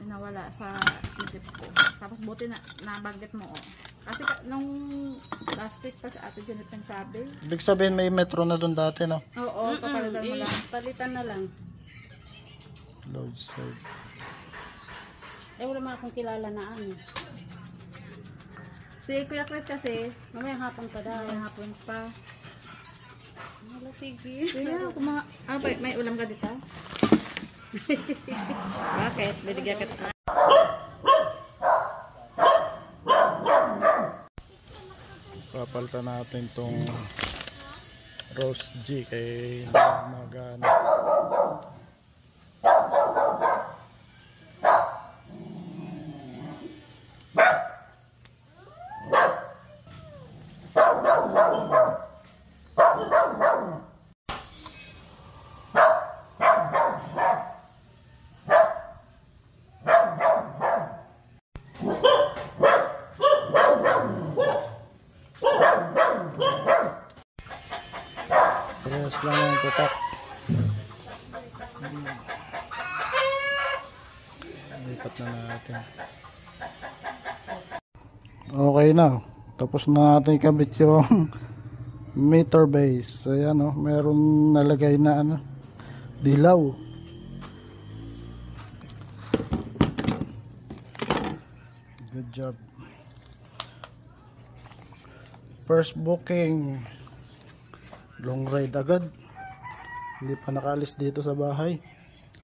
nawala sa isip ko. Tapos buti na nabanggit mo, oh. Kasi nung last week pa si Ate Janet nang sabi. Ibig sabihin may metro na doon dati, no? Oo, papalitan mo lang. Palitan na lang. Load side. Wala man akong kilala na ano. Si Kuya Chris kasi, Mamayang hapon pa daw. may hapon pa. Wala, sige. Kaya, may ulam ka dito? Bakit? Binigyan kita. Papalitan natin tong Rose G kay magana. Yes lang ang tutak. Lipat na natin. Okay na. Tapos na natin ikabit yung meter base. Ayan, oh, meron nalagay na ano, dilaw. Good job. First booking. Long ride agad. Hindi pa nakaalis dito sa bahay.